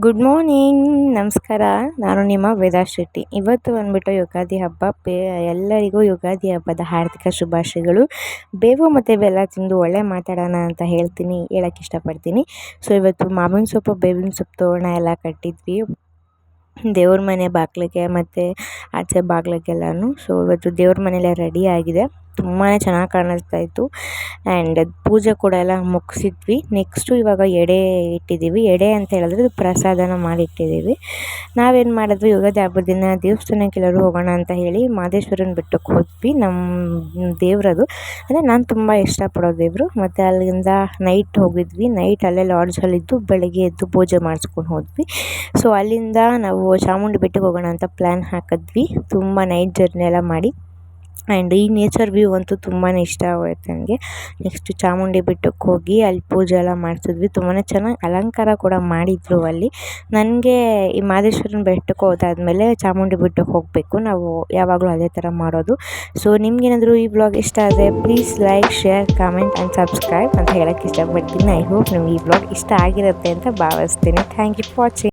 Good morning, ನಮಸ್ಕಾರ. ನಾನು ನಿಮ್ಮ ವೇದಾ ಶೆಟ್ಟಿ. ಇವತ್ತು ಬಂದ್ಬಿಟ್ಟು ಯುಗಾದಿ ಹಬ್ಬ. ಎಲ್ಲರಿಗೂ ಯುಗಾದಿ ಹಬ್ಬದ ಹಾರ್ದಿಕ ಶುಭಾಶಯಗಳು. ಬೇವು ಮತ್ತು ಬೆಲ್ಲ ತಿಂದು ಒಳ್ಳೆ ಮಾತಾಡೋಣ ಅಂತ ಹೇಳೋಕ್ಕೆ ಇಷ್ಟಪಡ್ತೀನಿ. ಸೊ ಇವತ್ತು ಮಾವಿನ ಸೊಪ್ಪು, ಬೇವಿನ ಸೊಪ್ಪು ತೋರಣ ಎಲ್ಲ ಕಟ್ಟಿದ್ವಿ ದೇವ್ರ ಮನೆ ಬಾಗಿಲಿಗೆ ಮತ್ತು ಆಚೆ ಬಾಗಿಲಿಗೆಲ್ಲನೂ. ಸೊ ಇವತ್ತು ದೇವ್ರ ಮನೆಯಲ್ಲೇ ರೆಡಿ ಆಗಿದೆ, ತುಂಬಾ ಚೆನ್ನಾಗಿ ಕಾಣಿಸ್ತಾ ಇತ್ತು. ಆ್ಯಂಡ್ ಪೂಜೆ ಕೂಡ ಎಲ್ಲ ಮುಗಿಸಿದ್ವಿ. ನೆಕ್ಸ್ಟು ಇವಾಗ ಎಡೆ ಇಟ್ಟಿದ್ದೀವಿ. ಎಡೆ ಅಂತ ಹೇಳಿದ್ರೆ ಇದು ಪ್ರಸಾದನ ಮಾಡಿಟ್ಟಿದ್ದೀವಿ. ನಾವೇನು ಮಾಡಿದ್ವಿ, ಯುಗಾದಿ ಹಬ್ಬದ ದಿನ ದೇವಸ್ಥಾನಕ್ಕೆ ಎಲ್ಲರೂ ಹೋಗೋಣ ಅಂತ ಹೇಳಿ ಮಹದೇಶ್ವರನ ಬೆಟ್ಟಕ್ಕೆ ಹೋದ್ವಿ. ನಮ್ಮ ದೇವ್ರದು ಅಂದರೆ ನಾನು ತುಂಬ ಇಷ್ಟಪಡೋ ದೇವರು. ಮತ್ತು ಅಲ್ಲಿಂದ ನೈಟ್ ಹೋಗಿದ್ವಿ. ನೈಟ್ ಅಲ್ಲೇ ಲಾಡ್ಜಲ್ಲಿದ್ದು ಬೆಳಗ್ಗೆ ಎದ್ದು ಪೂಜೆ ಮಾಡಿಸ್ಕೊಂಡು ಹೋದ್ವಿ. ಸೊ ಅಲ್ಲಿಂದ ನಾವು ಚಾಮುಂಡಿ ಬೆಟ್ಟಕ್ಕೆ ಹೋಗೋಣ ಅಂತ ಪ್ಲ್ಯಾನ್ ಹಾಕಿದ್ವಿ. ತುಂಬ ನೈಟ್ ಜರ್ನಿ ಎಲ್ಲ ಮಾಡಿ. ಆ್ಯಂಡ್ ಈ ನೇಚರ್ ವ್ಯೂ ಅಂತೂ ತುಂಬಾ ಇಷ್ಟ ಆಗೋಯ್ತು ನನಗೆ. ನೆಕ್ಸ್ಟು ಚಾಮುಂಡಿ ಬೆಟ್ಟಕ್ಕೆ ಹೋಗಿ ಅಲ್ಲಿ ಪೂಜೆ ಎಲ್ಲ ಮಾಡಿಸಿದ್ವಿ. ತುಂಬಾ ಚೆನ್ನಾಗಿ ಅಲಂಕಾರ ಕೂಡ ಮಾಡಿದ್ರು ಅಲ್ಲಿ. ನನಗೆ ಈ ಮಹದೇಶ್ವರನ ಬೆಟ್ಟಕ್ಕೆ ಹೋದಾದ್ಮೇಲೆ ಚಾಮುಂಡಿ ಬೆಟ್ಟಕ್ಕೆ ಹೋಗಬೇಕು. ನಾವು ಯಾವಾಗಲೂ ಅದೇ ಥರ ಮಾಡೋದು. ಸೊ ನಿಮ್ಗೇನಾದರೂ ಈ ವ್ಲಾಗ್ ಇಷ್ಟ ಆದರೆ please like, share, comment and subscribe ಅಂತ ಹೇಳೋಕ್ಕೆ ಇಷ್ಟಪಡ್ತೀನಿ. ಐ ಹೋಪ್ ನಿಮ್ಗೆ ಈ ವ್ಲಾಗ್ ಇಷ್ಟ ಆಗಿರುತ್ತೆ ಅಂತ ಭಾವಿಸ್ತೀನಿ. Thank you for watching.